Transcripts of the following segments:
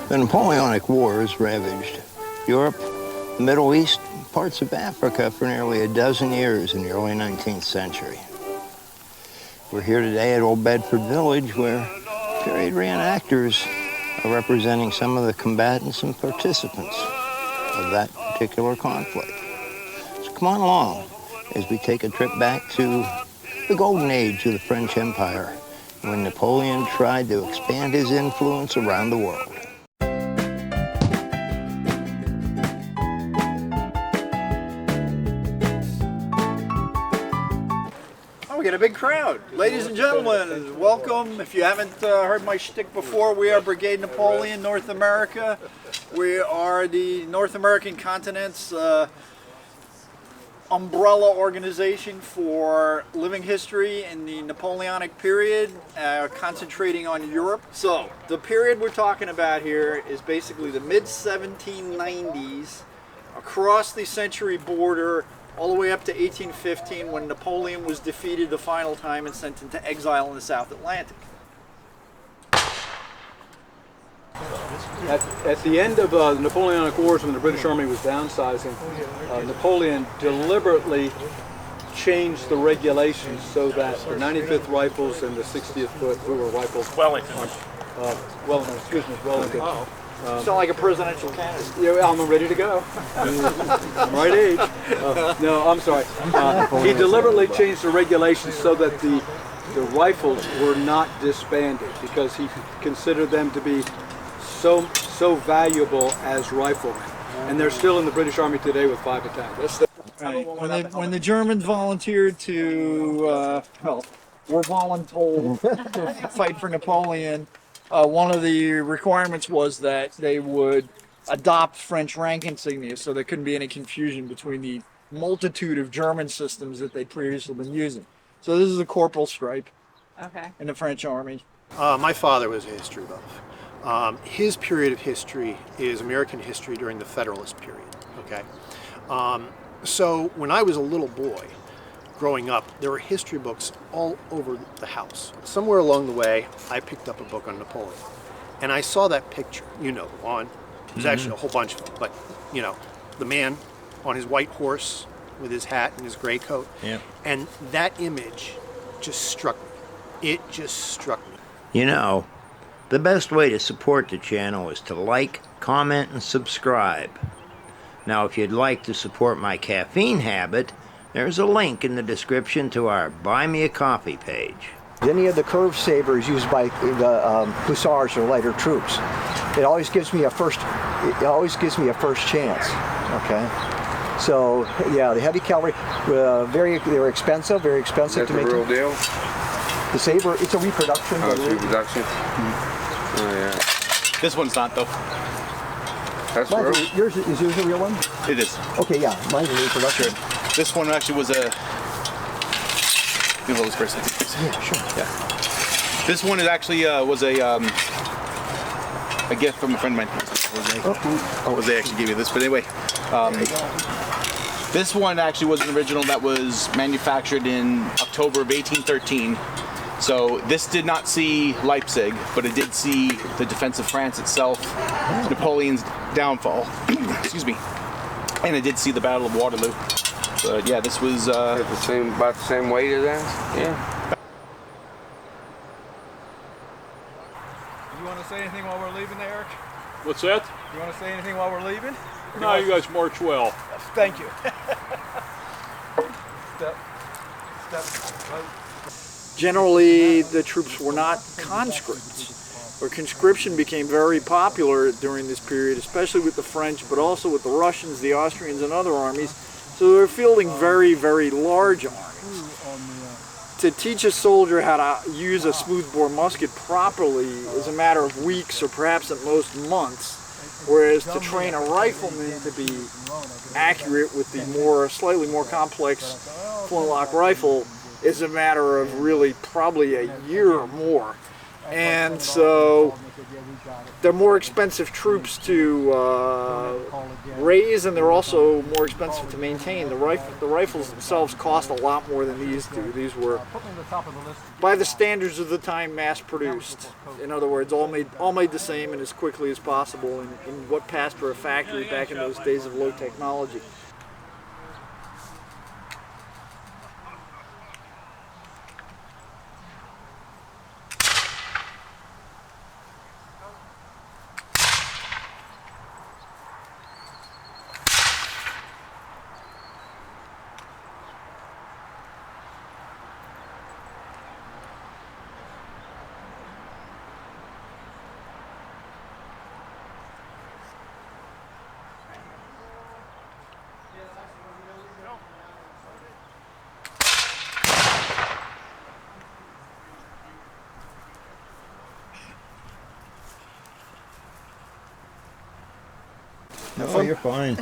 The Napoleonic Wars ravaged Europe, the Middle East, and parts of Africa for nearly a dozen years in the early 19th century. We're here today at Old Bedford Village, where period reenactors are representing some of the combatants and participants of that particular conflict. So come on along as we take a trip back to the golden age of the French Empire, when Napoleon tried to expand his influence around the world. We got a big crowd. Ladies and gentlemen, welcome. If you haven't heard my shtick before, we are Brigade Napoleon, North America. We are the North American continent's umbrella organization for living history in the Napoleonic period, concentrating on Europe. So, the period we're talking about here is basically the mid-1790s, across the century border, all the way up to 1815, when Napoleon was defeated the final time and sent into exile in the South Atlantic. At the end of the Napoleonic Wars, when the British Army was downsizing, Napoleon deliberately changed the regulations so that the 95th Rifles and the 60th Foot Rifles, Wellington. Sound like a presidential candidate. Yeah, I'm ready to go. I'm right age. No, I'm sorry. He deliberately changed the regulations so that the rifles were not disbanded, because he considered them to be so valuable as riflemen. And they're still in the British Army today with 5 battalions. Right. When the Germans volunteered to, were voluntold to fight for Napoleon, one of the requirements was that they would adopt French rank insignia, so there couldn't be any confusion between the multitude of German systems that they'd previously been using. So this is a corporal stripe in the French Army. My father was a history buff. His period of history is American history during the Federalist period. Okay, so when I was a little boy, growing up, there were history books all over the house. Somewhere along the way, I picked up a book on Napoleon, and I saw that picture. You know the one. There's actually a whole bunch of them, but you know, the man on his white horse with his hat and his gray coat. Yeah. And that image just struck me. It just struck me. You know, the best way to support the channel is to like, comment, and subscribe. Now, if you'd like to support my caffeine habit, there's a link in the description to our Buy Me a Coffee page. Any of the curved sabers used by the hussars or lighter troops, it always gives me a first chance. Okay, so yeah, the heavy cavalry, they were expensive, very expensive to make. That's the real deal. The saber, it's a reproduction. Oh, it's a reproduction. Oh yeah. This one's not though. That's real. Yours is yours a real one? It is. Okay, yeah, mine's a reproduction. Sure. This one actually was a. You know this person. Yeah, sure. Yeah. This one is actually was a gift from a friend of mine. Jose actually gave me this, but anyway, this one actually was an original that was manufactured in October of 1813. So this did not see Leipzig, but it did see the defense of France itself, Napoleon's downfall. Excuse me. And it did see the Battle of Waterloo. But yeah, this was About the same weight as that? Yeah. You want to say anything while we're leaving, Eric? What's that? You want to say anything while we're leaving? No, you guys march well. Thank you. Generally, the troops were not conscripts, or conscription became very popular during this period, especially with the French, but also with the Russians, the Austrians, and other armies. So they were fielding very, very large armies. To teach a soldier how to use a smoothbore musket properly is a matter of weeks, or perhaps at most months, whereas to train a rifleman to be accurate with the slightly more complex flintlock rifle is a matter of really probably a year or more. And so they're more expensive troops to raise, and they're also more expensive to maintain. The rifles themselves cost a lot more than these do. These were, by the standards of the time, mass-produced. In other words, all made the same and as quickly as possible in what passed for a factory back in those days of low technology. No, you're fine.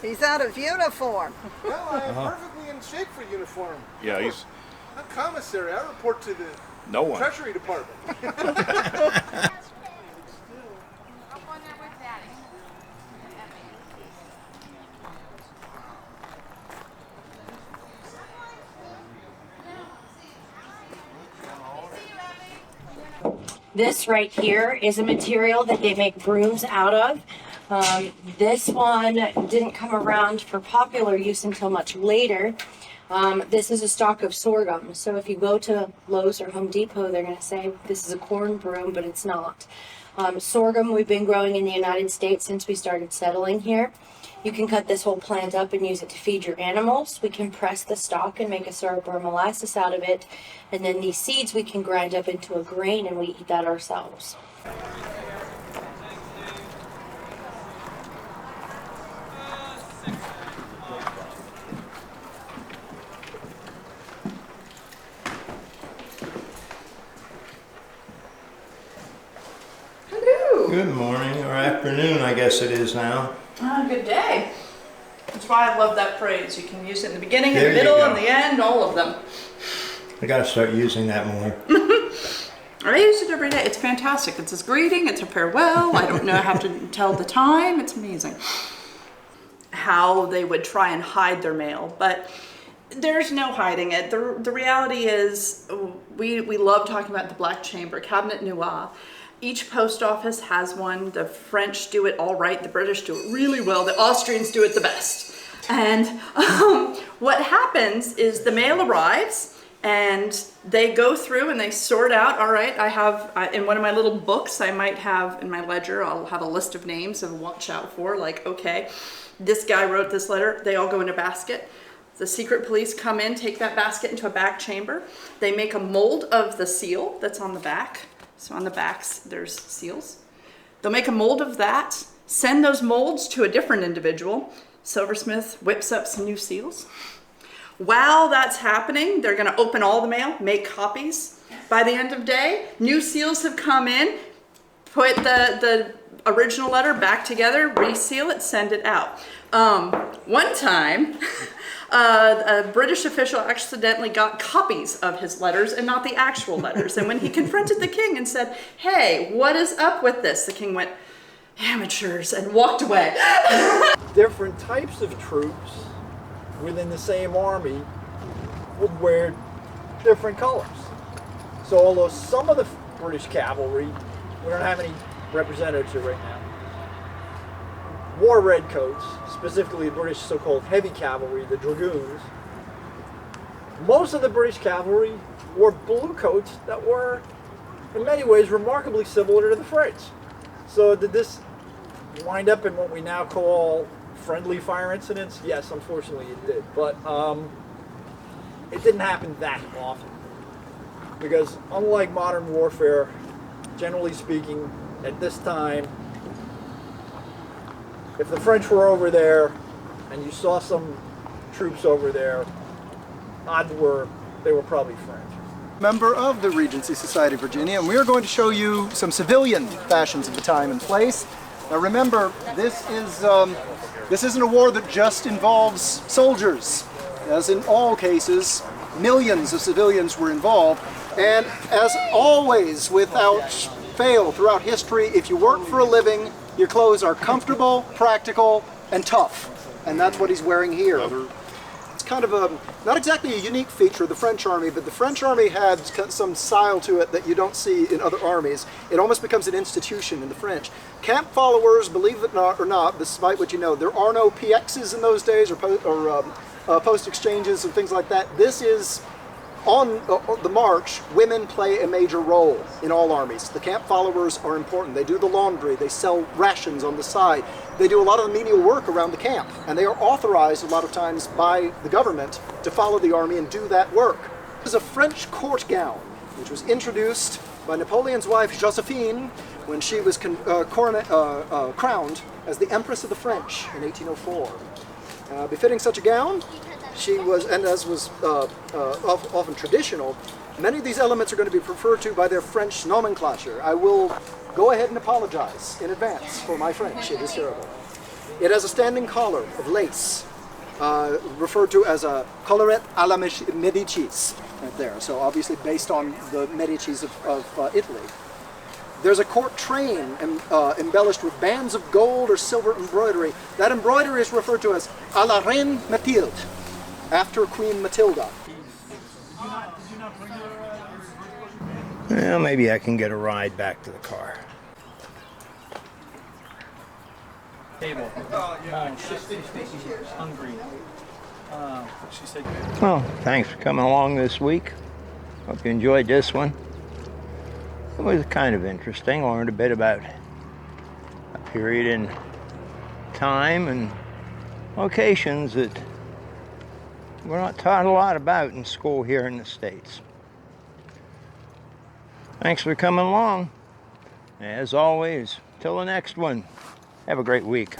He's out of uniform. No, I am perfectly in shape for uniform. Yeah, he's I'm commissary. I report to the no one. Treasury Department. This right here is a material that they make brooms out of. This one didn't come around for popular use until much later. This is a stalk of sorghum. So if you go to Lowe's or Home Depot, they're going to say this is a corn broom, but it's not. Sorghum we've been growing in the United States since we started settling here. You can cut this whole plant up and use it to feed your animals. We can press the stalk and make a syrup or molasses out of it. And then these seeds we can grind up into a grain and we eat that ourselves. Hello. Good morning, or afternoon, I guess it is now. Good day. That's why I love that phrase. You can use it in the beginning, in There the you middle, go. and the end, all of them. I gotta start using that more. I use it every day. It's fantastic. It's a greeting, it's a farewell. I don't know how to tell the time. It's amazing how they would try and hide their mail, but there's no hiding it. The reality is we love talking about the Black Chamber, Cabinet Noir. Each post office has one. The French do it all right. The British do it really well. The Austrians do it the best. And what happens is the mail arrives and they go through and they sort out, all right, I have, in one of my little books, I might have in my ledger, I'll have a list of names and watch out for, like, okay, this guy wrote this letter. They all go in a basket. The secret police come in, take that basket into a back chamber. They make a mold of the seal that's on the back. So on the backs, there's seals. They'll make a mold of that, send those molds to a different individual. Silversmith whips up some new seals. While that's happening, they're gonna open all the mail, make copies. By the end of the day, new seals have come in, put the original letter back together, reseal it, send it out. One time, a British official accidentally got copies of his letters and not the actual letters. And when he confronted the king and said, hey, what is up with this? The king went, amateurs, and walked away. Different types of troops within the same army would wear different colors. So although some of the British cavalry, we don't have any representatives here right now, wore red coats, specifically the British so-called heavy cavalry, the dragoons. Most of the British cavalry wore blue coats that were, in many ways, remarkably similar to the French. So did this wind up in what we now call friendly fire incidents? Yes, unfortunately it did, but it didn't happen that often. Because unlike modern warfare, generally speaking, at this time, if the French were over there and you saw some troops over there, odds were they were probably French. Member of the Regency Society of Virginia, and we are going to show you some civilian fashions of the time and place. Now remember, this isn't a war that just involves soldiers. As in all cases, millions of civilians were involved, And as always, without fail throughout history, if you work for a living, your clothes are comfortable, practical, and tough. And that's what he's wearing here. It's kind of a, not exactly a unique feature of the French army, but the French army had some style to it that you don't see in other armies. It almost becomes an institution in the French. Camp followers, believe it or not, despite what you know, there are no PXs in those days or post exchanges and things like that. This is, on the march, women play a major role in all armies. The camp followers are important. They do the laundry, they sell rations on the side, they do a lot of the menial work around the camp, and they are authorized a lot of times by the government to follow the army and do that work. This is a French court gown, which was introduced by Napoleon's wife Josephine when she was crowned as the Empress of the French in 1804. Befitting such a gown, she was, and as was often traditional, many of these elements are going to be referred to by their French nomenclature. I will go ahead and apologize in advance for my French. It is terrible. It has a standing collar of lace, referred to as a collarette à la Medicis, right there. So obviously based on the Medicis of Italy. There's a court train embellished with bands of gold or silver embroidery. That embroidery is referred to as à la Reine Mathilde, after Queen Matilda. Well, maybe I can get a ride back to the car. Table. She's hungry. She said. Well, thanks for coming along this week. Hope you enjoyed this one. It was kind of interesting. Learned a bit about a period in time and locations that we're not taught a lot about in school here in the States. Thanks for coming along. As always, till the next one, have a great week.